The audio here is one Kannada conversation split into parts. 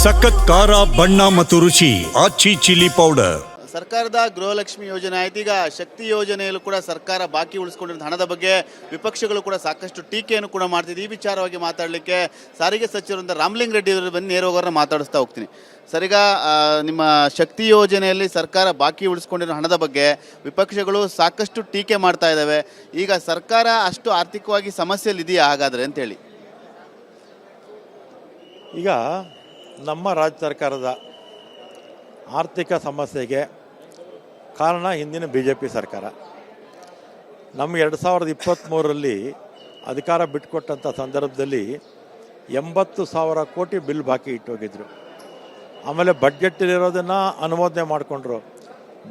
ಸಖತ್ ಖಾರ ಬಣ್ಣ ಮತ್ತು ರುಚಿ ಆಚಿ ಚಿಲ್ಲಿ ಪೌಡರ್. ಸರ್ಕಾರದ ಗೃಹಲಕ್ಷ್ಮಿ ಯೋಜನೆ ಆಯ್ತು. ಈಗ ಶಕ್ತಿ ಯೋಜನೆಯಲ್ಲೂ ಕೂಡ ಸರ್ಕಾರ ಬಾಕಿ ಉಳಿಸ್ಕೊಂಡಿರೋ ಹಣದ ಬಗ್ಗೆ ವಿಪಕ್ಷಗಳು ಕೂಡ ಸಾಕಷ್ಟು ಟೀಕೆಯನ್ನು ಕೂಡ ಮಾಡ್ತಿದೆ. ಈ ವಿಚಾರವಾಗಿ ಮಾತಾಡಲಿಕ್ಕೆ ಸಾರಿಗೆ ಸಚಿವರಿಂದ ರಾಮಲಿಂಗ ರೆಡ್ಡಿ ಅವರು ಬಂದು ನೇರವಾಗಿ ಮಾತಾಡಿಸ್ತಾ ಹೋಗ್ತೀನಿ. ಸರ್, ಈಗ ನಿಮ್ಮ ಶಕ್ತಿ ಯೋಜನೆಯಲ್ಲಿ ಸರ್ಕಾರ ಬಾಕಿ ಉಳಿಸ್ಕೊಂಡಿರೋ ಹಣದ ಬಗ್ಗೆ ವಿಪಕ್ಷಗಳು ಸಾಕಷ್ಟು ಟೀಕೆ ಮಾಡ್ತಾ ಇದ್ದಾವೆ. ಈಗ ಸರ್ಕಾರ ಅಷ್ಟು ಆರ್ಥಿಕವಾಗಿ ಸಮಸ್ಯೆಯಲ್ಲಿದೆಯಾ ಹಾಗಾದರೆ ಅಂತೇಳಿ? ಈಗ ನಮ್ಮ ರಾಜ್ಯ ಸರ್ಕಾರದ ಆರ್ಥಿಕ ಸಮಸ್ಯೆಗೆ ಕಾರಣ ಹಿಂದಿನ BJP ಸರ್ಕಾರ. ನಮ್ಮ 2023ರಲ್ಲಿ ಅಧಿಕಾರ ಬಿಟ್ಟುಕೊಟ್ಟಂಥ ಸಂದರ್ಭದಲ್ಲಿ 80,000 ಕೋಟಿ ಬಿಲ್ ಬಾಕಿ ಇಟ್ಟೋಗಿದ್ರು. ಆಮೇಲೆ ಬಡ್ಜೆಟಲ್ಲಿರೋದನ್ನು ಅನುಮೋದನೆ ಮಾಡಿಕೊಂಡ್ರು.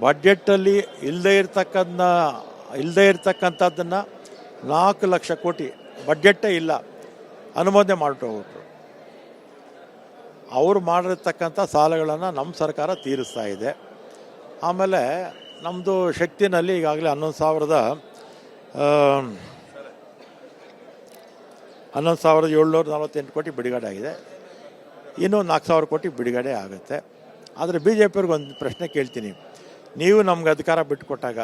ಬಡ್ಜೆಟಲ್ಲಿ ಇಲ್ಲದೇ ಇರ್ತಕ್ಕಂಥದ್ದನ್ನು 4 ಲಕ್ಷ ಕೋಟಿ ಬಡ್ಜೆಟ್ಟೇ ಇಲ್ಲ ಅನುಮೋದನೆ ಮಾಡಿಟ್ಟೋಗ್ಬಿಟ್ರು. ಅವರು ಮಾಡಿರ್ತಕ್ಕಂಥ ಸಾಲಗಳನ್ನು ನಮ್ಮ ಸರ್ಕಾರ ತೀರಿಸ್ತಾ ಇದೆ. ಆಮೇಲೆ ನಮ್ಮದು ಶಕ್ತಿನಲ್ಲಿ ಈಗಾಗಲೇ 11,748 ಕೋಟಿ ಬಿಡುಗಡೆ ಆಗಿದೆ. ಇನ್ನೂ 4,000 ಕೋಟಿ ಬಿಡುಗಡೆ ಆಗುತ್ತೆ. ಆದರೆ BJPಯವ್ರಿಗೆ ಒಂದು ಪ್ರಶ್ನೆ ಕೇಳ್ತೀನಿ. ನೀವು ನಮ್ಗೆ ಅಧಿಕಾರ ಬಿಟ್ಟುಕೊಟ್ಟಾಗ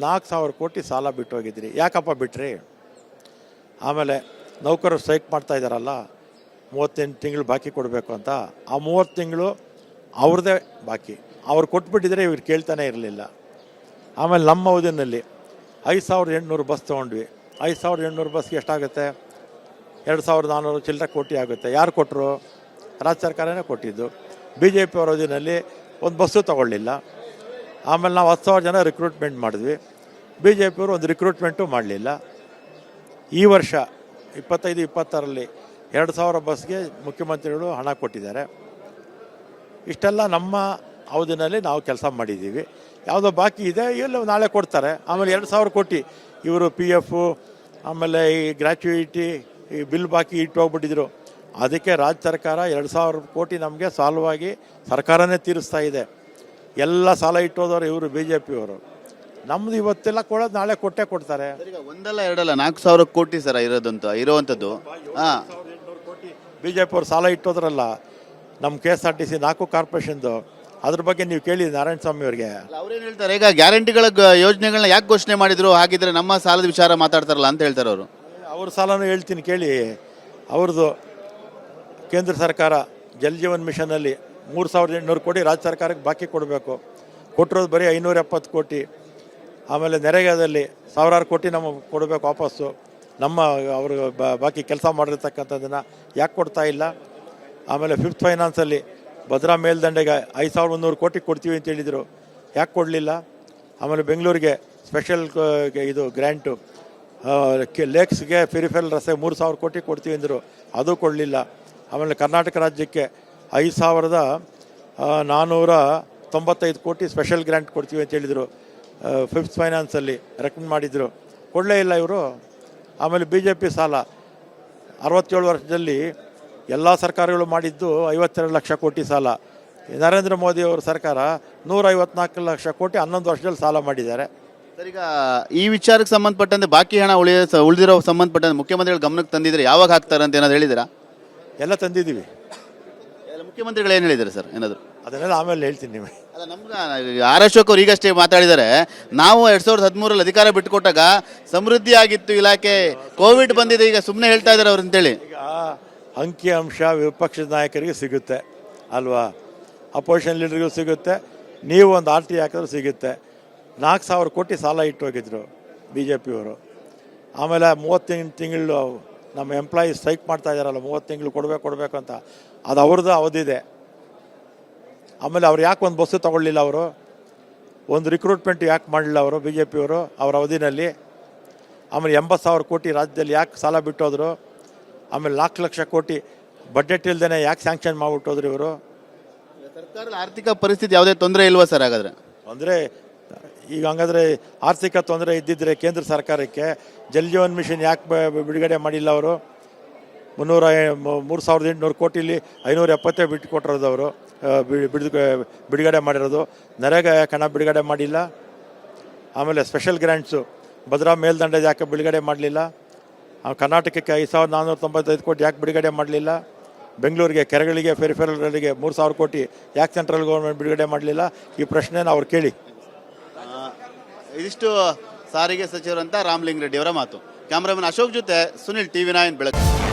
4,000 ಕೋಟಿ ಸಾಲ ಬಿಟ್ಟೋಗಿದ್ರಿ, ಯಾಕಪ್ಪ ಬಿಟ್ರಿ? ಆಮೇಲೆ ನೌಕರರು ಸ್ಟ್ರೈಕ್ ಮಾಡ್ತಾ ಇದ್ದಾರಲ್ಲ, 38 ತಿಂಗಳು ಬಾಕಿ ಕೊಡಬೇಕು ಅಂತ. ಆ 30 ತಿಂಗಳು ಅವ್ರದ್ದೇ ಬಾಕಿ. ಅವ್ರು ಕೊಟ್ಬಿಟ್ಟಿದ್ರೆ ಇವ್ರು ಕೇಳ್ತಾನೆ ಇರಲಿಲ್ಲ. ಆಮೇಲೆ ನಮ್ಮ ಅವಧಿನಲ್ಲಿ 5,800 ಬಸ್ ತೊಗೊಂಡ್ವಿ. 5,800 ಬಸ್ಗೆ ಎಷ್ಟಾಗುತ್ತೆ? 2,400 ಚಿಲ್ಲರೆ ಕೋಟಿ ಆಗುತ್ತೆ. ಯಾರು ಕೊಟ್ಟರು? ರಾಜ್ಯ ಸರ್ಕಾರನೇ ಕೊಟ್ಟಿದ್ದು. BJP ಅವ್ರ ಅವಧಿನಲ್ಲಿ ಒಂದು ಬಸ್ಸು ತೊಗೊಳ್ಳಿಲ್ಲ. ಆಮೇಲೆ ನಾವು 10,000 ಜನ ರಿಕ್ರೂಟ್ಮೆಂಟ್ ಮಾಡಿದ್ವಿ. BJPಯವರು ಒಂದು ರಿಕ್ರೂಟ್ಮೆಂಟು ಮಾಡಲಿಲ್ಲ. ಈ ವರ್ಷ 25-26ರಲ್ಲಿ 2,000 ಬಸ್ಗೆ ಮುಖ್ಯಮಂತ್ರಿಗಳು ಹಣ ಕೊಟ್ಟಿದ್ದಾರೆ. ಇಷ್ಟೆಲ್ಲ ನಮ್ಮ ಅವಧಿನಲ್ಲಿ ನಾವು ಕೆಲಸ ಮಾಡಿದ್ದೀವಿ. ಯಾವುದೋ ಬಾಕಿ ಇದೆ, ಇಲ್ಲ ನಾಳೆ ಕೊಡ್ತಾರೆ. ಆಮೇಲೆ 2,000 ಕೋಟಿ ಇವರು PF ಆಮೇಲೆ ಈ ಗ್ರ್ಯಾಚ್ಯುಯಿಟಿ ಈ ಬಿಲ್ ಬಾಕಿ ಇಟ್ಟೋಗ್ಬಿಟ್ಟಿದ್ರು. ಅದಕ್ಕೆ ರಾಜ್ಯ ಸರ್ಕಾರ 2,000 ಕೋಟಿ ನಮಗೆ ಸಾಲವಾಗಿ ಸರ್ಕಾರನೇ ತೀರಿಸ್ತಾ ಇದೆ. ಎಲ್ಲ ಸಾಲ ಇಟ್ಟೋದವರು ಇವರು BJPಯವರು. ನಮ್ಮದು ಇವತ್ತೆಲ್ಲ ಕೊಡೋದು ನಾಳೆ ಕೊಟ್ಟೇ ಕೊಡ್ತಾರೆ. ಒಂದಲ್ಲ ಎರಡಲ್ಲ 4,000 ಕೋಟಿ ಸರ್ ಇರೋವಂಥದ್ದು. ಹಾಂ, BJPಯವರು ಸಾಲ ಇಟ್ಟೋದ್ರಲ್ಲ ನಮ್ಮ KSRTC 4 ಕಾರ್ಪೊರೇಷನ್ದು. ಅದ್ರ ಬಗ್ಗೆ ನೀವು ಕೇಳಿ ನಾರಾಯಣ ಸ್ವಾಮಿ ಅವರಿಗೆ. ಅವ್ರೇನು ಹೇಳ್ತಾರೆ? ಈಗ ಗ್ಯಾರಂಟಿಗಳ ಯೋಜನೆಗಳನ್ನ ಯಾಕೆ ಘೋಷಣೆ ಮಾಡಿದ್ರು, ಹಾಗಿದ್ರೆ ನಮ್ಮ ಸಾಲದ ವಿಚಾರ ಮಾತಾಡ್ತಾರಲ್ಲ ಅಂತ ಹೇಳ್ತಾರೆ ಅವರು. ಅವ್ರ ಸಾಲನೂ ಹೇಳ್ತೀನಿ ಕೇಳಿ. ಅವ್ರದ್ದು ಕೇಂದ್ರ ಸರ್ಕಾರ ಜಲ್ ಜೀವನ್ ಮಿಷನಲ್ಲಿ 3,800 ಕೋಟಿ ರಾಜ್ಯ ಸರ್ಕಾರಕ್ಕೆ ಬಾಕಿ ಕೊಡಬೇಕು. ಕೊಟ್ಟಿರೋದು ಬರೀ 570 ಕೋಟಿ. ಆಮೇಲೆ ನರೇಗಾದಲ್ಲಿ 1,000 ಕೋಟಿ ನಮಗೆ ಕೊಡಬೇಕು ವಾಪಸ್ಸು. ನಮ್ಮ ಅವರು ಬಾಕಿ ಕೆಲಸ ಮಾಡಿರ್ತಕ್ಕಂಥದ್ದನ್ನು ಯಾಕೆ ಕೊಡ್ತಾ ಇಲ್ಲ? ಆಮೇಲೆ ಫಿಫ್ತ್ ಫೈನಾನ್ಸಲ್ಲಿ ಭದ್ರಾ ಮೇಲ್ದಂಡೆಗೆ 5,300 ಕೋಟಿ ಕೊಡ್ತೀವಿ ಅಂತ ಹೇಳಿದರು, ಯಾಕೆ ಕೊಡಲಿಲ್ಲ? ಆಮೇಲೆ ಬೆಂಗಳೂರಿಗೆ ಸ್ಪೆಷಲ್ ಇದು ಗ್ರ್ಯಾಂಟು, ಲೇಕ್ಸ್ಗೆ ಫೆರಿಫೆರಲ್ ರಸ್ತೆ 3,000 ಕೋಟಿ ಕೊಡ್ತೀವಿ ಅಂದರು, ಅದು ಕೊಡಲಿಲ್ಲ. ಆಮೇಲೆ ಕರ್ನಾಟಕ ರಾಜ್ಯಕ್ಕೆ 5,495 ಕೋಟಿ ಸ್ಪೆಷಲ್ ಗ್ರ್ಯಾಂಟ್ ಕೊಡ್ತೀವಿ ಅಂತ ಹೇಳಿದರು. ಫಿಫ್ತ್ ಫೈನಾನ್ಸಲ್ಲಿ ರೆಕಮೆಂಡ್ ಮಾಡಿದರು, ಕೊಡಲೇ ಇಲ್ಲ ಇವರು. ಆಮೇಲೆ BJP ಸಾಲ 67 ವರ್ಷದಲ್ಲಿ ಎಲ್ಲ ಸರ್ಕಾರಗಳು ಮಾಡಿದ್ದು 52 ಲಕ್ಷ ಕೋಟಿ ಸಾಲ. ನರೇಂದ್ರ ಮೋದಿ ಅವರ ಸರ್ಕಾರ 154 ಲಕ್ಷ ಕೋಟಿ 11 ವರ್ಷದಲ್ಲಿ ಸಾಲ ಮಾಡಿದ್ದಾರೆ. ಸರ್, ಈಗ ಈ ವಿಚಾರಕ್ಕೆ ಸಂಬಂಧಪಟ್ಟಂತೆ ಬಾಕಿ ಹಣ ಉಳಿದಿರೋ ಸಂಬಂಧಪಟ್ಟಂತೆ ಮುಖ್ಯಮಂತ್ರಿಗಳು ಗಮನಕ್ಕೆ ತಂದಿದ್ರೆ ಯಾವಾಗ ಹಾಕ್ತಾರೆ ಅಂತ ಏನಾದ್ರು ಹೇಳಿದ್ದೀರಾ? ಎಲ್ಲ ತಂದಿದ್ದೀವಿ. ಮುಖ್ಯಮಂತ್ರಿಗಳು ಏನು ಹೇಳಿದ್ದಾರೆ ಸರ್? ಏನಾದರೂ ಅದನ್ನೆಲ್ಲ ಆಮೇಲೆ ಹೇಳ್ತೀನಿ ನಿಮಗೆ. ಅಲ್ಲ, ನಮ್ಗೆ ಆರ್ ಅಶೋಕ್ ಅವರು ಈಗಷ್ಟೇ ಮಾತಾಡಿದ್ದಾರೆ. ನಾವು 2013ರಲ್ಲಿ ಅಧಿಕಾರ ಬಿಟ್ಟುಕೊಟ್ಟಾಗ ಸಮೃದ್ಧಿ ಆಗಿತ್ತು ಇಲಾಖೆ, ಕೋವಿಡ್ ಬಂದಿದೆ, ಈಗ ಸುಮ್ಮನೆ ಹೇಳ್ತಾ ಇದ್ದಾರೆ ಅವ್ರು ಅಂತೇಳಿ. ಈಗ ಅಂಕಿ ಅಂಶ ವಿಪಕ್ಷದ ನಾಯಕರಿಗೆ ಸಿಗುತ್ತೆ ಅಲ್ವಾ, ಅಪೋಸಿಷನ್ ಲೀಡರ್ಗೂ ಸಿಗುತ್ತೆ, ನೀವು ಒಂದು RT ಹಾಕಿದ್ರು ಸಿಗುತ್ತೆ. 4,000 ಕೋಟಿ ಸಾಲ ಇಟ್ಟೋಗಿದ್ರು BJPಯವರು. ಆಮೇಲೆ 30 ತಿಂಗಳು ನಮ್ಮ ಎಂಪ್ಲಾಯೀಸ್ ಸ್ಟ್ರೈಕ್ ಮಾಡ್ತಾ ಇದ್ದಾರಲ್ಲ, 30 ತಿಂಗಳು ಕೊಡಬೇಕು ಅಂತ, ಅದು ಅವ್ರದ್ದು ಅವಧಿದೆ. ಆಮೇಲೆ ಅವ್ರು ಯಾಕೆ ಒಂದು ಬಸ್ಸು ತೊಗೊಳ್ಳಿಲ್ಲ? ಅವರು ಒಂದು ರಿಕ್ರೂಟ್ಮೆಂಟ್ ಯಾಕೆ ಮಾಡಲಿಲ್ಲ ಅವರು BJPಯವರು ಅವ್ರ ಅವಧಿನಲ್ಲಿ? ಆಮೇಲೆ 80,000 ಕೋಟಿ ರಾಜ್ಯದಲ್ಲಿ ಯಾಕೆ ಸಾಲ ಬಿಟ್ಟೋದ್ರು? ಆಮೇಲೆ 4 ಲಕ್ಷ ಕೋಟಿ ಬಡ್ಜೆಟ್ ಇಲ್ದೇ ಯಾಕೆ ಸ್ಯಾಂಕ್ಷನ್ ಮಾಡಿಬಿಟ್ಟೋದ್ರು ಇವರು? ಸರ್ಕಾರದ ಆರ್ಥಿಕ ಪರಿಸ್ಥಿತಿ ಯಾವುದೇ ತೊಂದರೆ ಇಲ್ವಾ ಸರ್? ಹಾಗಾದರೆ ತೊಂದರೆ ಈಗ ಹಂಗಾದರೆ ಆರ್ಥಿಕ ತೊಂದರೆ ಇದ್ದಿದ್ದರೆ ಕೇಂದ್ರ ಸರ್ಕಾರಕ್ಕೆ ಜಲ್ ಜೀವನ್ ಮಿಷನ್ ಯಾಕೆ ಬಿಡುಗಡೆ ಮಾಡಿಲ್ಲ ಅವರು? 3,800 ಕೋಟಿಲಿ 570 ಬಿಟ್ಟು ಕೊಟ್ಟಿರೋದು ಅವರು ಬಿಡುಗಡೆ ಮಾಡಿರೋದು. ನರೇಗಾ ಹಣ ಬಿಡುಗಡೆ ಮಾಡಿಲ್ಲ. ಆಮೇಲೆ ಸ್ಪೆಷಲ್ ಗ್ರ್ಯಾಂಟ್ಸು ಭದ್ರಾ ಮೇಲ್ದಂಡೆ ಯಾಕೆ ಬಿಡುಗಡೆ ಮಾಡಲಿಲ್ಲ? ಕರ್ನಾಟಕಕ್ಕೆ 5,495 ಕೋಟಿ ಯಾಕೆ ಬಿಡುಗಡೆ ಮಾಡಲಿಲ್ಲ? ಬೆಂಗಳೂರಿಗೆ ಕೆರೆಗಳಿಗೆ ಫೆರಿಫೆರಲ್ಗಳಿಗೆ 3,000 ಕೋಟಿ ಯಾಕೆ ಸೆಂಟ್ರಲ್ ಗೌರ್ಮೆಂಟ್ ಬಿಡುಗಡೆ ಮಾಡಲಿಲ್ಲ? ಈ ಪ್ರಶ್ನೆನ ಅವ್ರು ಕೇಳಿ. ಇದಿಷ್ಟು ಸಾರಿಗೆ ಸಚಿವರಂತ ರಾಮಲಿಂಗ ರೆಡ್ಡಿ ಅವರ ಮಾತು. ಕ್ಯಾಮ್ರಾಮನ್ ಅಶೋಕ್ ಜೊತೆ ಸುನಿಲ್, TV9 ಬೆಳಗಾವಿ.